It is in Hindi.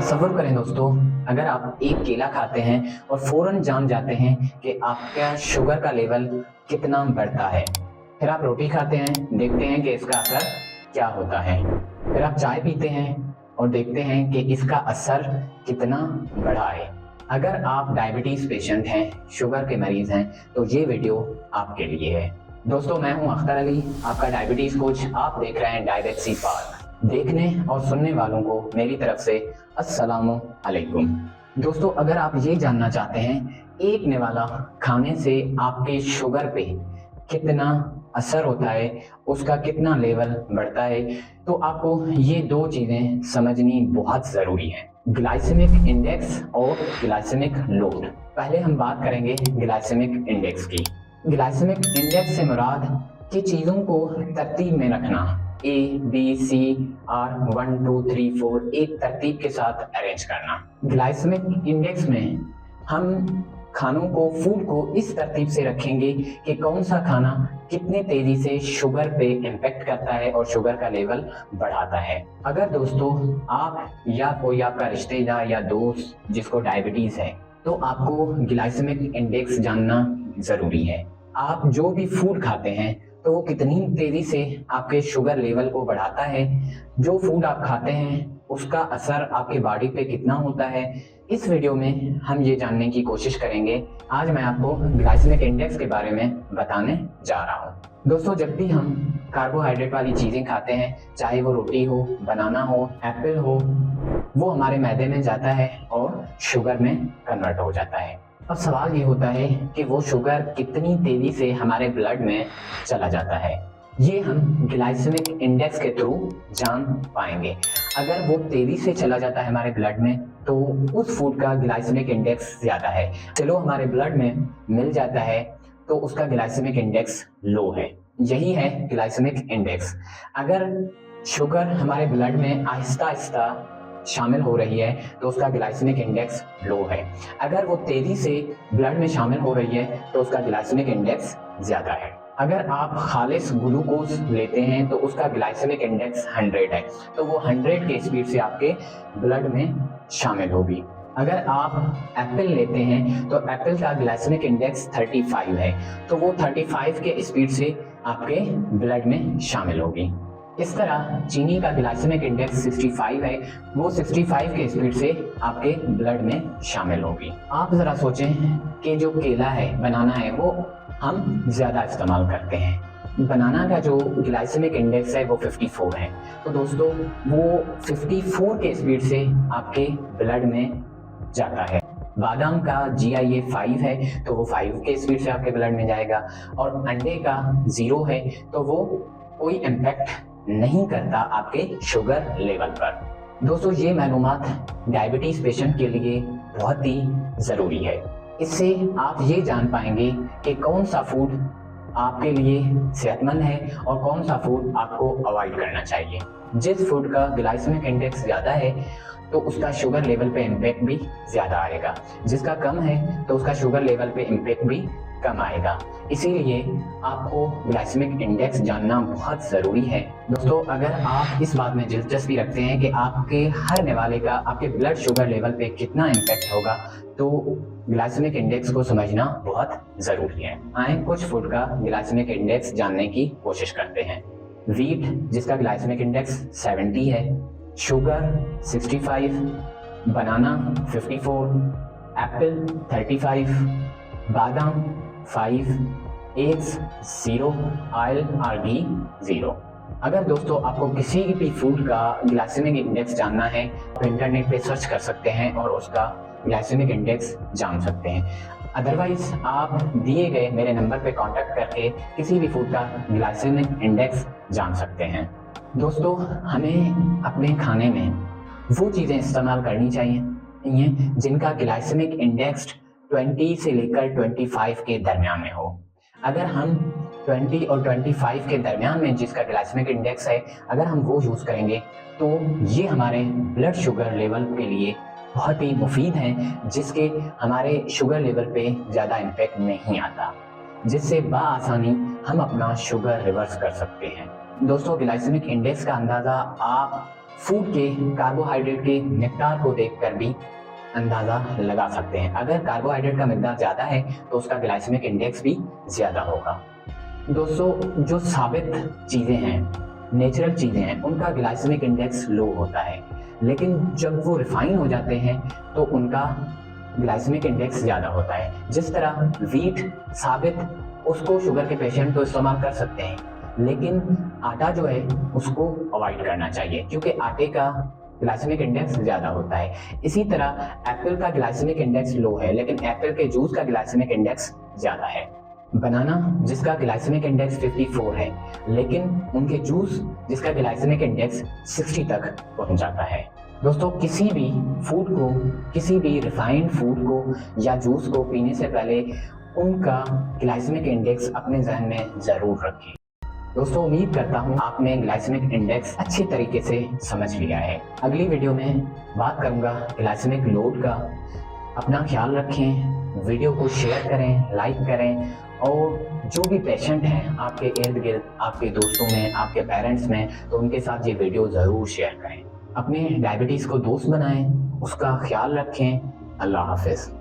तसव्वुर करें दोस्तों, अगर आप एक केला खाते हैं और फौरन जान जाते हैं कि आपका शुगर का लेवल कितना बढ़ता है। फिर आप रोटी खाते हैं, देखते हैं कि इसका असर क्या होता है। फिर आप चाय पीते हैं और देखते हैं कि इसका असर कितना बढ़ा है। अगर आप डायबिटीज पेशेंट हैं, शुगर के मरीज हैं, तो ये वीडियो आपके लिए है। दोस्तों, मैं हूं अख्तर अली, आपका डायबिटीज कोच। आप देख रहे हैं डायबेट्सी पार्क। देखने और सुनने वालों को मेरी तरफ से अस्सलामु अलैकुम। दोस्तों, अगर आप ये जानना चाहते हैं एक निवाला खाने से आपके शुगर पे कितना असर होता है, उसका कितना लेवल बढ़ता है, तो आपको ये दो चीजें समझनी बहुत जरूरी है, ग्लाइसेमिक इंडेक्स और ग्लाइसेमिक लोड। पहले हम बात करेंगे ग्लाइसेमिक इंडेक्स की। ग्लाइसेमिक इंडेक्स से मुराद कि चीजों को तरतीब में रखना, A, B, C, R 1 2 3 4 एक तरतीब के साथ अरेंज करना। ग्लाइसेमिक इंडेक्स में हम खानों को, फूड को इस तरतीब से रखेंगे कि कौन सा खाना कितने तेजी से शुगर पे इम्पैक्ट करता है और शुगर का लेवल बढ़ाता है। अगर दोस्तों आप या कोई आपका रिश्तेदार या दोस्त जिसको डायबिटीज है, तो आपको ग्लाइसेमिक इंडेक्स जानना जरूरी है। आप जो भी फूड खाते हैं तो वो कितनी तेजी से आपके शुगर लेवल को बढ़ाता है, जो फूड आप खाते हैं उसका असर आपके बॉडी पे कितना होता है, इस वीडियो में हम ये जानने की कोशिश करेंगे। आज मैं आपको ग्लाइसेमिक इंडेक्स के बारे में बताने जा रहा हूँ। दोस्तों, जब भी हम कार्बोहाइड्रेट वाली चीजें खाते हैं, चाहे वो रोटी हो, बनाना हो, एप्पल हो, वो हमारे मैदे में जाता है और शुगर में कन्वर्ट हो जाता है। अब सवाल ये होता है कि वो शुगर कितनी तेजी से हमारे ब्लड में चला जाता है। ये हम ग्लाइसेमिक इंडेक्स के थ्रू जान पाएंगे। अगर वो तेजी से चला जाता है हमारे ब्लड में, तो उस फूड का ग्लाइसेमिक इंडेक्स ज्यादा है। चलो हमारे ब्लड में मिल जाता है तो उसका ग्लाइसेमिक इंडेक्स लो है। यही है ग्लाइसेमिक इंडेक्स। अगर शुगर हमारे ब्लड में आहिस्ता आहिस्ता शामिल हो रही है तो उसका ग्लाइसेमिक इंडेक्स लो है। अगर वो तेजी से ब्लड में शामिल हो रही है तो उसका ग्लाइसेमिक इंडेक्स ज्यादा है। अगर आप खालिस ग्लूकोज लेते हैं तो उसका ग्लाइसेमिक इंडेक्स 100 है, तो वो 100 के स्पीड से आपके ब्लड में शामिल होगी। अगर आप एप्पल लेते हैं तो एप्पल का ग्लाइसेमिक इंडेक्स 35 है, तो वो 35 के स्पीड से आपके ब्लड में शामिल होगी। इस तरह चीनी का ग्लाइसेमिक इंडेक्स 65 है, वो 65 के स्पीड से आपके ब्लड में शामिल होगी। आप जरा सोचें कि जो केला है, बनाना है, वो हम ज्यादा इस्तेमाल करते हैं। बनाना का जो ग्लाइसेमिक इंडेक्स है वो 54 है, तो दोस्तों वो 54 के स्पीड से आपके ब्लड में जाता है। बादाम का GIA 5 है, तो वो 5 के स्पीड से आपके ब्लड में जाएगा। और अंडे का 0 है, तो वो कोई इम्पैक्ट नहीं करता आपके शुगर लेवल पर। दोस्तों, ये मालूमात डायबिटीज पेशेंट के लिए बहुत ही जरूरी है। इससे आप ये जान पाएंगे कि कौन सा फूड आपके लिए सेहतमंद है और कौन सा फूड आपको अवॉइड करना चाहिए। जिस फूड का ग्लाइसेमिक इंडेक्स ज्यादा है तो उसका शुगर लेवल पे इम्पैक्ट भी ज्यादा आएगा, जिसका कम है तो उसका शुगर लेवल पे इम्पैक्ट भी कम आएगा। इसीलिए आपको ग्लाइसेमिक इंडेक्स जानना बहुत जरूरी है। दोस्तों, अगर आप इस बात में दिलचस्पी रखते हैं कि आपके हर निवाले का आपके ब्लड शुगर लेवल पे कितना इम्पैक्ट होगा, तो ग्लाइसेमिक इंडेक्स को समझना बहुत जरूरी है। आए कुछ फूड का ग्लाइसेमिक इंडेक्स जानने की कोशिश करते हैं। वीट, जिसका ग्लाइसेमिक इंडेक्स 70 है, शुगर 65, बनाना 54, एप्पल 35, बादाम 5, एग्स 0, ऑयल और घी 0। अगर दोस्तों आपको किसी भी फूड का ग्लाइसेमिक इंडेक्स जानना है तो इंटरनेट पे सर्च कर सकते हैं और उसका ग्लाइसेमिक इंडेक्स जान सकते हैं। अदरवाइज आप दिए गए मेरे नंबर पे कांटेक्ट करके किसी भी फूड का ग्लाइसेमिक इंडेक्स जान सकते हैं। दोस्तों, हमें अपने खाने में वो चीज़ें इस्तेमाल करनी चाहिए जिनका ग्लाइसेमिक इंडेक्स 20 से लेकर 25 के दरमियान में हो। अगर हम 20 और 25 के दरमियान में जिसका ग्लाइसेमिक इंडेक्स है, अगर हम वो यूज़ करेंगे तो ये हमारे ब्लड शुगर लेवल के लिए बहुत ही मुफीद हैं, जिसके हमारे शुगर लेवल पे ज़्यादा इम्पैक्ट नहीं आता, जिससे बआसानी हम अपना शुगर रिवर्स कर सकते हैं। दोस्तों, ग्लाइसेमिक इंडेक्स का अंदाज़ा आप फूड के कार्बोहाइड्रेट के मिकदार को देखकर भी अंदाजा लगा सकते हैं। अगर कार्बोहाइड्रेट का मिकदार ज़्यादा है तो उसका ग्लाइसेमिक इंडेक्स भी ज़्यादा होगा। दोस्तों, जो साबित चीज़ें हैं, नेचुरल चीज़ें हैं, उनका ग्लाइसेमिक इंडेक्स लो होता है, लेकिन जब वो रिफाइन हो जाते हैं तो उनका ग्लाइसेमिक इंडेक्स ज़्यादा होता है। जिस तरह वीट साबित, उसको शुगर के पेशेंट तो इस्तेमाल कर सकते हैं, लेकिन आटा जो है उसको अवॉइड करना चाहिए क्योंकि आटे का ग्लाइसेमिक इंडेक्स ज़्यादा होता है। इसी तरह एप्पल का ग्लाइसेमिक इंडेक्स लो है, लेकिन एप्पल के जूस का ग्लाइसेमिक इंडेक्स ज़्यादा है। बनाना जिसका ग्लाइसेमिक इंडेक्स 54 है, लेकिन उनके जूस जिसका ग्लाइसेमिक इंडेक्स 60 तक पहुंच जाता है। दोस्तों, किसी भी फूड को, किसी भी रिफाइंड फूड को या जूस को पीने से पहले उनका ग्लाइसेमिक इंडेक्स अपने जहन में ज़रूर रखें। दोस्तों, उम्मीद करता हूँ आपने ग्लाइसेमिक इंडेक्स अच्छी तरीके से समझ लिया है। अगली वीडियो में बात करूँगा ग्लाइसेमिक लोड का। अपना ख्याल रखें, वीडियो को शेयर करें, लाइक करें, और जो भी पेशेंट हैं आपके इर्द गिर्द, आपके दोस्तों में, आपके पेरेंट्स में, तो उनके साथ ये वीडियो ज़रूर शेयर करें। अपने डायबिटीज़ को दोस्त बनाएं, उसका ख्याल रखें। अल्लाह हाफिज़।